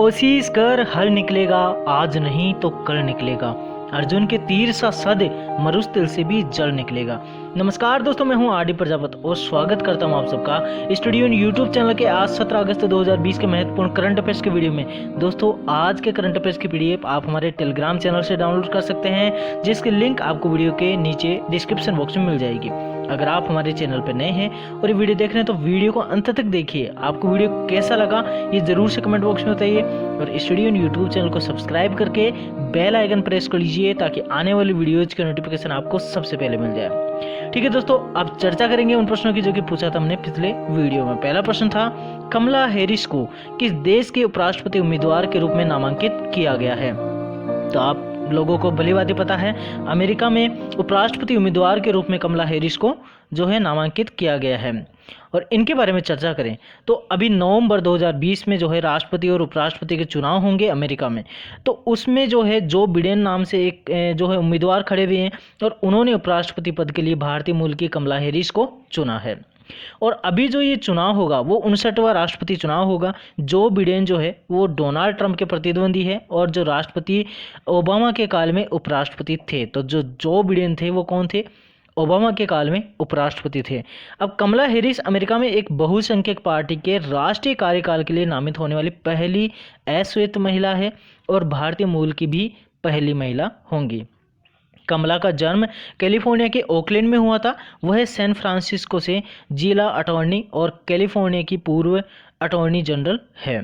कोशिश कर हल निकलेगा, आज नहीं तो कल निकलेगा। अर्जुन के तीर सा सद मरुस्थल से भी जल निकलेगा। नमस्कार दोस्तों, मैं हूं आरडी प्रजापत और स्वागत करता हूं आप सबका स्टूडियो यूट्यूब चैनल के आज 17 अगस्त 2020 के महत्वपूर्ण करंट अफेयर्स के वीडियो में। दोस्तों, आज के करंट अफेयर्स की पीडीएफ आप हमारे टेलीग्राम चैनल से डाउनलोड कर सकते हैं, जिसकी लिंक आपको वीडियो के नीचे डिस्क्रिप्शन बॉक्स में मिल जाएगी। अगर आप हमारे चैनल पर नए हैं और ये वीडियो देख रहे हैं तो वीडियो को अंत तक देखिए। आपको वीडियो कैसा लगा ये जरूर से कमेंट बॉक्स में बताइए और स्टूडियो यूट्यूब चैनल को सब्सक्राइब करके बेल आइकन प्रेस कर लीजिए ताकि आने वाली वीडियोज के नोटिफिकेशन आपको सबसे पहले मिल जाए। ठीक है दोस्तों, अब चर्चा करेंगे उन प्रश्नों की जो कि पूछा था हमने पिछले वीडियो में। पहला प्रश्न था, कमला हैरिस को किस देश के उपराष्ट्रपति उम्मीदवार के रूप में नामांकित किया गया है? तो आप लोगों को भली बात पता है, अमेरिका में उपराष्ट्रपति उम्मीदवार के रूप में कमला हैरिस को जो है नामांकित किया गया है। और इनके बारे में चर्चा करें तो अभी नवंबर 2020 में जो है राष्ट्रपति और उपराष्ट्रपति के चुनाव होंगे अमेरिका में। तो उसमें जो है जो बिडेन नाम से एक जो है उम्मीदवार खड़े हुए हैं और उन्होंने उपराष्ट्रपति पद के लिए भारतीय मूल की कमला हैरिस को चुना है। और अभी जो ये चुनाव होगा वो 59वां राष्ट्रपति चुनाव होगा। जो बिडेन जो है वो डोनाल्ड ट्रंप के प्रतिद्वंदी है और जो राष्ट्रपति ओबामा के काल में उपराष्ट्रपति थे। तो जो बिडेन थे वो कौन थे? ओबामा के काल में उपराष्ट्रपति थे। अब कमला हैरिस अमेरिका में एक बहुसंख्यक पार्टी के राष्ट्रीय कार्यकाल के लिए नामित होने वाली पहली अश्वेत महिला है और भारतीय मूल की भी पहली महिला होंगी। कमला का जन्म कैलिफोर्निया के ओकलैंड में हुआ था। वह सैन फ्रांसिस्को से जिला अटॉर्नी और कैलिफोर्निया की पूर्व अटॉर्नी जनरल है।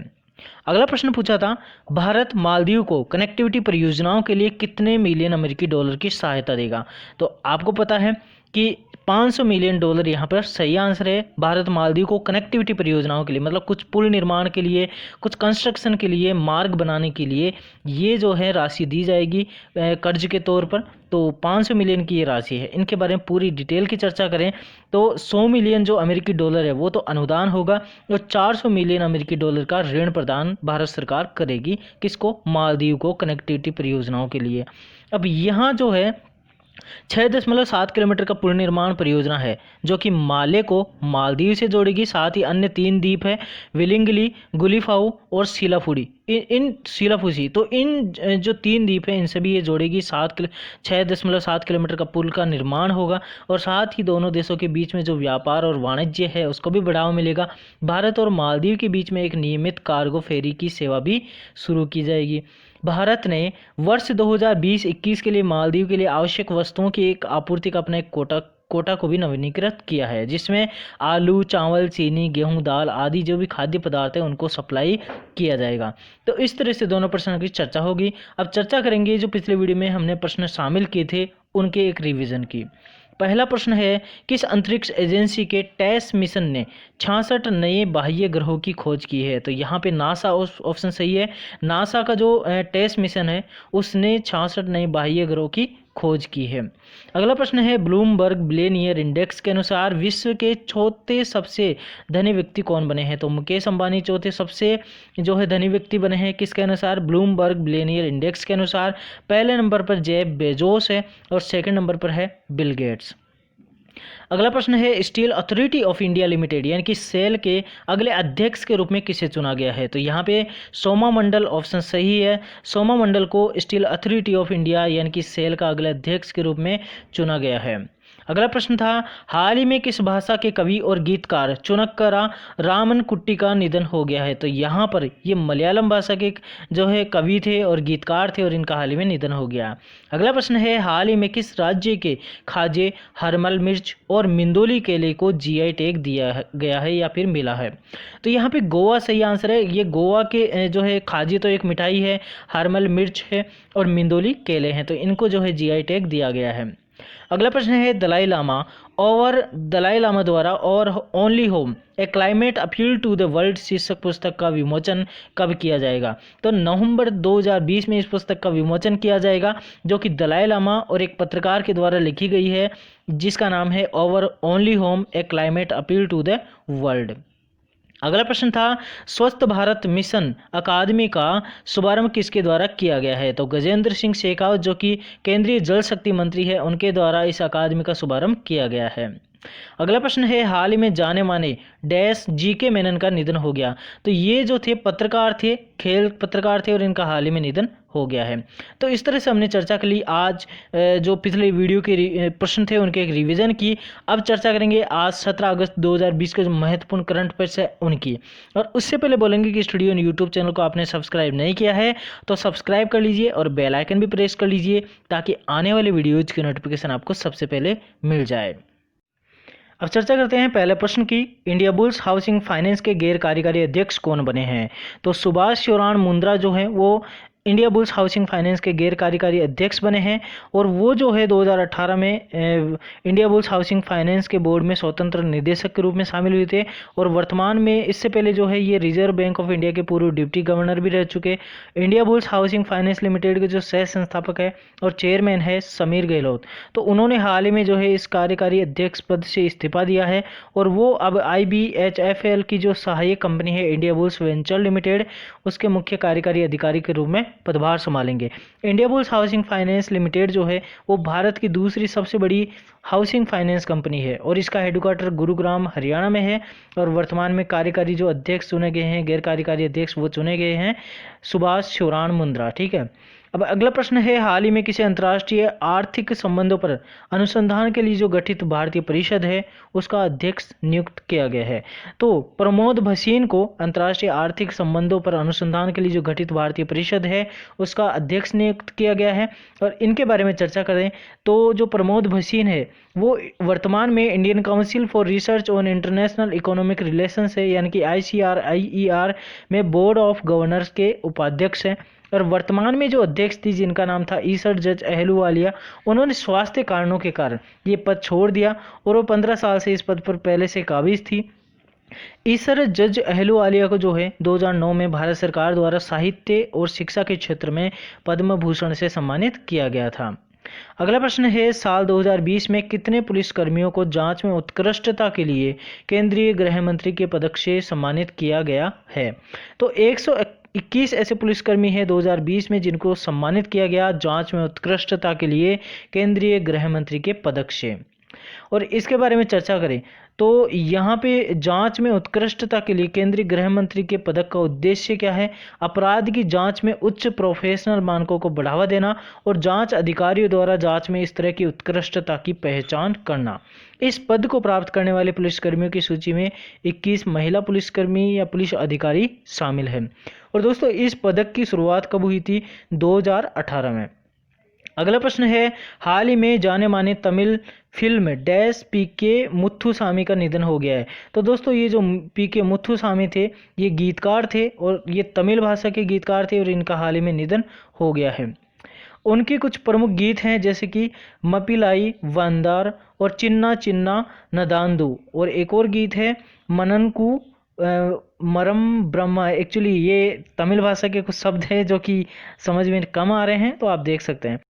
अगला प्रश्न पूछा था, भारत मालदीव को कनेक्टिविटी परियोजनाओं के लिए कितने मिलियन अमेरिकी डॉलर की सहायता देगा? तो आपको पता है कि 500 मिलियन डॉलर यहाँ पर सही आंसर है। भारत मालदीव को कनेक्टिविटी परियोजनाओं के लिए, मतलब कुछ पुल निर्माण के लिए, कुछ कंस्ट्रक्शन के लिए, मार्ग बनाने के लिए ये जो है राशि दी जाएगी कर्ज के तौर पर। तो 500 मिलियन की ये राशि है। इनके बारे में पूरी डिटेल की चर्चा करें तो 100 मिलियन जो अमेरिकी डॉलर है वो तो अनुदान होगा और 400 मिलियन अमेरिकी डॉलर का ऋण प्रदान भारत सरकार करेगी। किसको? मालदीव को कनेक्टिविटी परियोजनाओं के लिए। अब यहाँ जो है 6.7 किलोमीटर का पुल निर्माण परियोजना है जो कि माले को मालदीव से जोड़ेगी। साथ ही अन्य 3 द्वीप है, विलिंगली, गुलीफाऊ और सीलाफुडी, इन सीलाफुसी। तो इन जो 3 द्वीप है इनसे भी ये जोड़ेगी। 6.7 किलोमीटर का पुल का निर्माण होगा और साथ ही दोनों देशों के बीच में जो व्यापार और वाणिज्य है उसको भी बढ़ावा मिलेगा। भारत और मालदीव के बीच में एक नियमित कार्गो फेरी की सेवा भी शुरू की जाएगी। भारत ने वर्ष 2020-21 के लिए मालदीव के लिए आवश्यक वस्तुओं की एक आपूर्ति का अपना एक कोटा को भी नवीनीकृत किया है, जिसमें आलू, चावल, चीनी, गेहूं, दाल आदि जो भी खाद्य पदार्थ है उनको सप्लाई किया जाएगा। तो इस तरह से दोनों प्रश्नों की चर्चा होगी। अब चर्चा करेंगे जो पिछले वीडियो में हमने प्रश्न शामिल किए थे उनके एक रिवीजन की। पहला प्रश्न है, किस अंतरिक्ष एजेंसी के टेस मिशन ने 66 नए बाह्य ग्रहों की खोज की है? तो यहाँ पे नासा ऑप्शन सही है। नासा का जो टेस मिशन है उसने 66 नए बाह्य ग्रहों की खोज की है। अगला प्रश्न है, ब्लूमबर्ग बिलियनियर इंडेक्स के अनुसार विश्व के चौथे सबसे धनी व्यक्ति कौन बने हैं? तो मुकेश अंबानी चौथे सबसे जो है धनी व्यक्ति बने हैं। किसके अनुसार? ब्लूमबर्ग बिलियनियर इंडेक्स के अनुसार। पहले नंबर पर जेफ बेजोस है और सेकंड नंबर पर है बिल गेट्स। अगला प्रश्न है, steel authority of India limited यानी कि सेल के अगले अध्यक्ष के रूप में किसे चुना गया है? तो यहाँ पे सोमा मंडल ऑप्शन सही है। सोमा मंडल को स्टील अथॉरिटी ऑफ इंडिया यानी कि सेल का अगले अध्यक्ष के रूप में चुना गया है। अगला प्रश्न था, हाल ही में किस भाषा के कवि और गीतकार चुनक्करा रामन कुट्टी का निधन हो गया है? तो यहाँ पर ये मलयालम भाषा के जो है कवि थे और गीतकार थे और इनका हाल ही में निधन हो गया। अगला प्रश्न है, हाल ही में किस राज्य के खाजे हरमल मिर्च और मिंदोली केले को जीआई टैग दिया गया है या फिर मिला है? तो यहाँ पे गोवा सही आंसर है। ये गोवा के जो है खाजे तो एक मिठाई है, हरमल मिर्च है और मिंदोली केले हैं, तो इनको जो है जीआई टैग दिया गया है। अगला प्रश्न है, दलाई लामा द्वारा और only home a climate appeal to the world शीर्षक पुस्तक का विमोचन कब किया जाएगा? तो नवंबर 2020 में इस पुस्तक का विमोचन किया जाएगा जो कि दलाई लामा और एक पत्रकार के द्वारा लिखी गई है जिसका नाम है our only home a climate appeal to the world. अगला प्रश्न था, स्वस्थ भारत मिशन अकादमी का शुभारंभ किसके द्वारा किया गया है? तो गजेंद्र सिंह शेखावत जो कि केंद्रीय जल शक्ति मंत्री है उनके द्वारा इस अकादमी का शुभारंभ किया गया है। अगला प्रश्न है, हाल ही में जाने माने डैश जीके मेनन का निधन हो गया। तो ये जो थे पत्रकार थे, खेल पत्रकार थे और इनका हाल ही में निधन हो गया है। तो इस तरह से हमने चर्चा कर ली आज जो पिछले वीडियो के प्रश्न थे उनके एक रिवीजन की। अब चर्चा करेंगे आज 17 अगस्त 2020 के जो महत्वपूर्ण करंट अफेयर्स है उनकी। और उससे पहले बोलेंगे कि स्टूडियो यूट्यूब चैनल को आपने सब्सक्राइब नहीं किया है तो सब्सक्राइब कर लीजिए और बेल आइकन भी प्रेस कर लीजिए ताकि आने वाले वीडियोज की नोटिफिकेशन आपको सबसे पहले मिल जाए। अब चर्चा करते हैं पहले प्रश्न की, इंडिया बुल्स हाउसिंग फाइनेंस के गैर कार्यकारी अध्यक्ष कौन बने हैं। तो सुभाष चौहान मुंद्रा जो है वो इंडिया बुल्स हाउसिंग फाइनेंस के गैर कार्यकारी अध्यक्ष बने हैं और वो जो है 2018 में इंडिया बुल्स हाउसिंग फाइनेंस के बोर्ड में स्वतंत्र निदेशक के रूप में शामिल हुए थे। और वर्तमान में इससे पहले जो है ये रिजर्व बैंक ऑफ इंडिया के पूर्व डिप्टी गवर्नर भी रह चुके। India bulls housing finance limited के जो सह संस्थापक है और चेयरमैन है समीर गहलोत, तो उन्होंने हाल ही में जो है इस कार्यकारी अध्यक्ष पद से इस्तीफा दिया है और वो अब IBHFL की जो सहायक कंपनी है इंडिया बुल्स वेंचर लिमिटेड उसके मुख्य कार्यकारी अधिकारी के रूप में पदभार संभालेंगे। India bulls housing finance limited जो है वो भारत की दूसरी सबसे बड़ी हाउसिंग फाइनेंस कंपनी है और इसका हेडक्वार्टर गुरुग्राम हरियाणा में है। और वर्तमान में कार्यकारी जो अध्यक्ष चुने गए हैं, गैर कार्यकारी अध्यक्ष वो चुने गए हैं सुभाष चौहान मुंद्रा। ठीक है। अब अगला प्रश्न है, हाल ही में किसी अंतर्राष्ट्रीय आर्थिक संबंधों पर अनुसंधान के लिए जो गठित भारतीय परिषद है उसका अध्यक्ष नियुक्त किया गया है। तो प्रमोद भसीन को अंतर्राष्ट्रीय आर्थिक संबंधों पर अनुसंधान के लिए जो गठित भारतीय परिषद है उसका अध्यक्ष नियुक्त किया गया है। और इनके बारे में चर्चा करें तो जो प्रमोद भसीन है वो वर्तमान में Indian council for research on international economic relations है यानी कि ICRIER में बोर्ड ऑफ गवर्नर्स के उपाध्यक्ष हैं। और वर्तमान में जो अध्यक्ष थी जिनका नाम था ईसर जज अहलूवालिया, उन्होंने स्वास्थ्य कारणों के कारण ये पद छोड़ दिया और वो 15 साल से इस पद पर पहले से काबिज थी। ईसर जज अहलूवालिया को जो है 2009 में भारत सरकार द्वारा साहित्य और शिक्षा के क्षेत्र में पद्म भूषण से सम्मानित किया गया था। अगला प्रश्न है, साल 2020 में कितने पुलिसकर्मियों को जांच में उत्कृष्टता के लिए केंद्रीय गृह मंत्री के पदक से सम्मानित किया गया है। तो 121 ऐसे पुलिसकर्मी हैं 2020 में जिनको सम्मानित किया गया जांच में उत्कृष्टता के लिए केंद्रीय गृह मंत्री के पदक से। और इसके बारे में चर्चा करें तो यहाँ पे जांच में उत्कृष्टता के लिए केंद्रीय गृह मंत्री के पदक का उद्देश्य क्या है? अपराध की जांच में उच्च प्रोफेशनल मानकों को बढ़ावा देना और जांच अधिकारियों द्वारा जांच में इस तरह की उत्कृष्टता की पहचान करना। इस पद को प्राप्त करने वाले पुलिसकर्मियों की सूची में 21 महिला पुलिसकर्मी या पुलिस अधिकारी शामिल हैं। और दोस्तों इस पदक की शुरुआत कब हुई थी? 2018 में। अगला प्रश्न है, हाल ही में जाने माने Tamil film dash PK Muthusamy का निधन हो गया है। तो दोस्तों ये जो PK मुथुसामी थे ये गीतकार थे और ये तमिल भाषा के गीतकार थे और इनका हाल ही में निधन हो गया है। उनके कुछ प्रमुख गीत हैं जैसे कि मपिलाई वंदार और चिन्ना चिन्ना नदांदू, और एक और गीत है मननकू मरम ब्रह्मा। एक्चुअली ये तमिल भाषा के कुछ शब्द हैं जो कि समझ में कम आ रहे हैं, तो आप देख सकते हैं।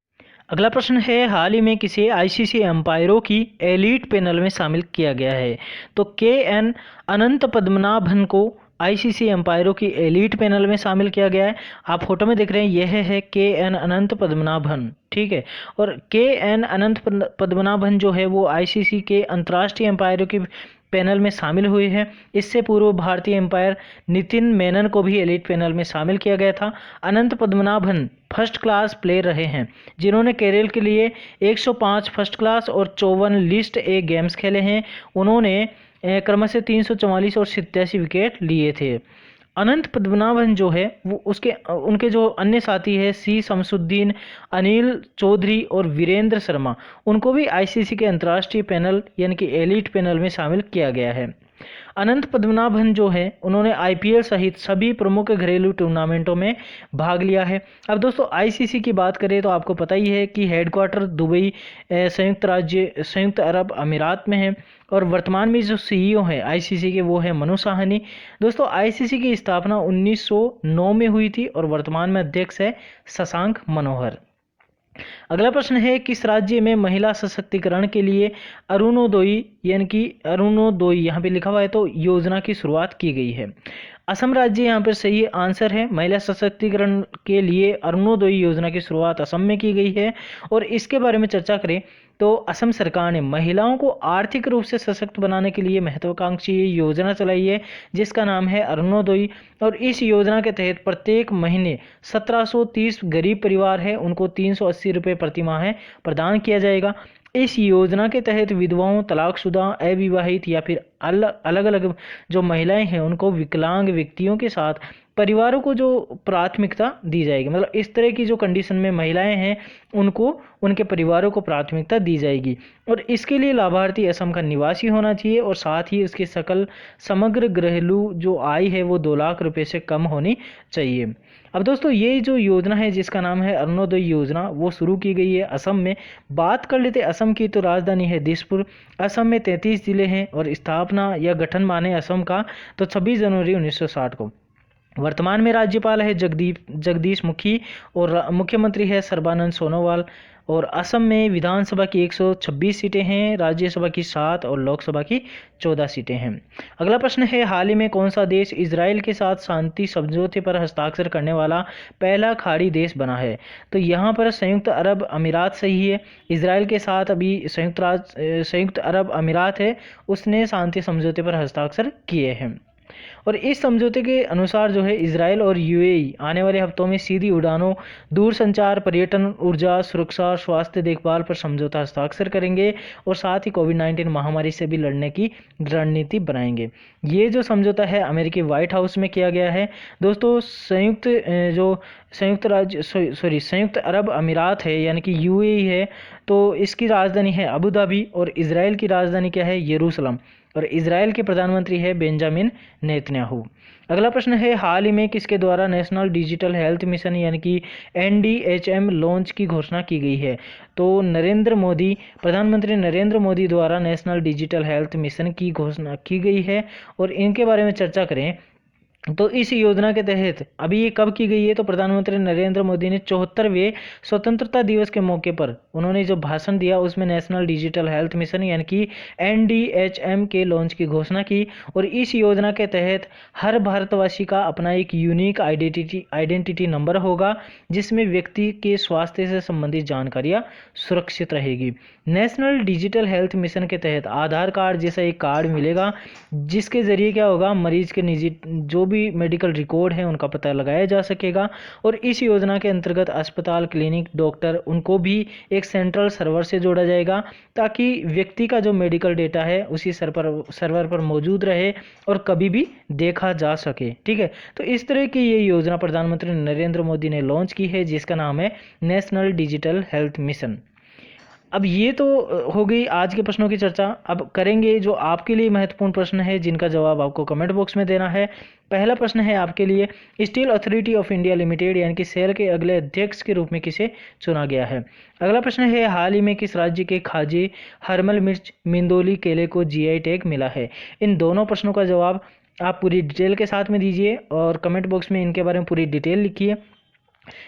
अगला प्रश्न है, हाल ही में किसी ICC एम्पायरों की एलीट पैनल में शामिल किया गया है। तो KN अनंत पद्मनाभन को ICC एम्पायरों की एलीट पैनल में शामिल किया गया है। आप फोटो में देख रहे हैं यह है KN अनंत पद्मनाभन। ठीक है। और KN अनंत पद्मनाभन जो है वो ICC के अंतर्राष्ट्रीय एम्पायरों की पैनल में शामिल हुए हैं। इससे पूर्व भारतीय एम्पायर नितिन मेनन को भी एलीट पैनल में शामिल किया गया था। अनंत पद्मनाभन फर्स्ट क्लास प्लेयर रहे हैं जिन्होंने केरल के लिए 105 फर्स्ट क्लास और 54 लिस्ट A गेम्स खेले हैं। उन्होंने क्रमशः 344 और 87 विकेट लिए थे। अनंत पद्मनाभन जो है वो उनके जो अन्य साथी है सी शमसुद्दीन, अनिल चौधरी और वीरेंद्र शर्मा, उनको भी ICC के अंतर्राष्ट्रीय पैनल यानी कि एलीट पैनल में शामिल किया गया है। अनंत पद्मनाभन जो है उन्होंने IPL सहित सभी प्रमुख घरेलू टूर्नामेंटों में भाग लिया है। अब दोस्तों ICC की बात करें तो आपको पता ही है कि हेडक्वार्टर दुबई संयुक्त अरब अमीरात में है और वर्तमान में जो CEO है ICC के वो है मनु साहनी। दोस्तों ICC की स्थापना 1909 में हुई थी और वर्तमान में अध्यक्ष है शशांक मनोहर। अगला प्रश्न है, किस राज्य में महिला सशक्तिकरण के लिए अरुणोदय यानी कि अरुणोदय यहाँ पे लिखा हुआ है तो योजना की शुरुआत की गई है? असम राज्य यहाँ पर सही आंसर है। महिला सशक्तिकरण के लिए अरुणोदय योजना की शुरुआत असम में की गई है। और इसके बारे में चर्चा करें तो असम सरकार ने महिलाओं को आर्थिक रूप से सशक्त बनाने के लिए महत्वाकांक्षी योजना चलाई है जिसका नाम है अरुणोदय। और इस योजना के तहत प्रत्येक महीने 1730 गरीब परिवार है उनको 380 रुपये प्रति माह प्रदान किया जाएगा। इस योजना के तहत विधवाओं, तलाकशुदा, अविवाहित या फिर अलग अलग जो महिलाएं हैं उनको विकलांग व्यक्तियों के साथ परिवारों को जो प्राथमिकता दी जाएगी, मतलब इस तरह की जो कंडीशन में महिलाएं हैं उनको उनके परिवारों को प्राथमिकता दी जाएगी। और इसके लिए लाभार्थी असम का निवासी होना चाहिए और साथ ही उसकी समग्र घरेलू जो आय है वो 2 लाख रुपए से कम होनी चाहिए। अब दोस्तों ये जो योजना है जिसका नाम है अरुणोदय योजना वो शुरू की गई है असम में। बात कर लेते असम की, तो राजधानी है दिसपुर। असम में 33 जिले हैं और स्थापना या गठन माने असम का तो 26 जनवरी 1960 को। वर्तमान में राज्यपाल है जगदीश मुखी और मुख्यमंत्री है सर्बानंद सोनोवाल। और असम में विधानसभा की 126 सीटें हैं, राज्यसभा की 7 और लोकसभा की 14 सीटें हैं। अगला प्रश्न है, हाल ही में कौन सा देश इजराइल के साथ शांति समझौते पर हस्ताक्षर करने वाला पहला खाड़ी देश बना है? तो यहाँ पर संयुक्त अरब अमीरात सही है। इजराइल के साथ अभी संयुक्त अरब अमीरात है उसने शांति समझौते पर हस्ताक्षर किए हैं। और इस समझौते के अनुसार जो है इजराइल और यूएई आने वाले हफ्तों में सीधी उड़ानों, दूरसंचार, पर्यटन, ऊर्जा, सुरक्षा, स्वास्थ्य देखभाल पर समझौता हस्ताक्षर करेंगे और साथ ही कोविड-19 महामारी से भी लड़ने की रणनीति बनाएंगे। ये जो समझौता है अमेरिकी व्हाइट हाउस में किया गया है। दोस्तों संयुक्त अरब अमीरात है यानी कि यूएई है, तो इसकी राजधानी है अबू धाबी और इजराइल की राजधानी क्या है? यरूशलेम। और इजराइल के प्रधानमंत्री है बेंजामिन नेतन्याहू। अगला प्रश्न है, हाल ही में किसके द्वारा नेशनल डिजिटल हेल्थ मिशन यानी कि NDHM लॉन्च की घोषणा की गई है? तो प्रधानमंत्री नरेंद्र मोदी द्वारा नेशनल डिजिटल हेल्थ मिशन की घोषणा की गई है। और इनके बारे में चर्चा करें तो इस योजना के तहत अभी ये कब की गई है? तो प्रधानमंत्री नरेंद्र मोदी ने 74वें स्वतंत्रता दिवस के मौके पर उन्होंने जो भाषण दिया उसमें नेशनल डिजिटल हेल्थ मिशन यानी कि NDHM के लॉन्च की घोषणा की। और इस योजना के तहत हर भारतवासी का अपना एक यूनिक आइडेंटिटी नंबर होगा जिसमें व्यक्ति के स्वास्थ्य से संबंधित जानकारियां सुरक्षित रहेगी। नेशनल डिजिटल हेल्थ मिशन के तहत आधार कार्ड जैसा एक कार्ड मिलेगा जिसके जरिए क्या होगा, मरीज के निजी जो भी मेडिकल रिकॉर्ड है उनका पता लगाया जा सकेगा। और इस योजना के अंतर्गत अस्पताल, क्लिनिक, डॉक्टर उनको भी एक सेंट्रल सर्वर से जोड़ा जाएगा ताकि व्यक्ति का जो मेडिकल डेटा है उसी सर्वर पर मौजूद रहे और कभी भी देखा जा सके। ठीक है, तो इस तरह की ये योजना प्रधानमंत्री नरेंद्र मोदी ने लॉन्च की है जिसका नाम है नेशनल डिजिटल हेल्थ मिशन। अब ये तो हो गई आज के प्रश्नों की चर्चा। अब करेंगे जो आपके लिए महत्वपूर्ण प्रश्न है जिनका जवाब आपको कमेंट बॉक्स में देना है। पहला प्रश्न है आपके लिए, steel authority of India limited यानी कि सेल के अगले अध्यक्ष के रूप में किसे चुना गया है? अगला प्रश्न है, हाल ही में किस राज्य के खाजे हरमल मिर्च मिंदोली केले को GI टैग मिला है? इन दोनों प्रश्नों का जवाब आप पूरी डिटेल के साथ में दीजिए और कमेंट बॉक्स में इनके बारे में पूरी डिटेल लिखिए।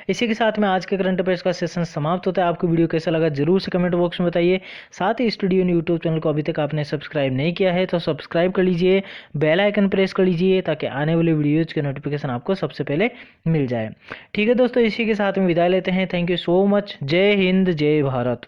इसी के साथ में आज के करंट अफेयर्स का सेशन समाप्त होता है। आपको वीडियो कैसा लगा जरूर से कमेंट बॉक्स में बताइए। साथ ही स्टूडियो यूट्यूब चैनल को अभी तक आपने सब्सक्राइब नहीं किया है तो सब्सक्राइब कर लीजिए, बेल आइकन प्रेस कर लीजिए ताकि आने वाले वीडियोज के नोटिफिकेशन आपको सबसे पहले मिल जाए। ठीक है दोस्तों, इसी के साथ में विदाई लेते हैं। Thank you so much. जय हिंद, जय भारत।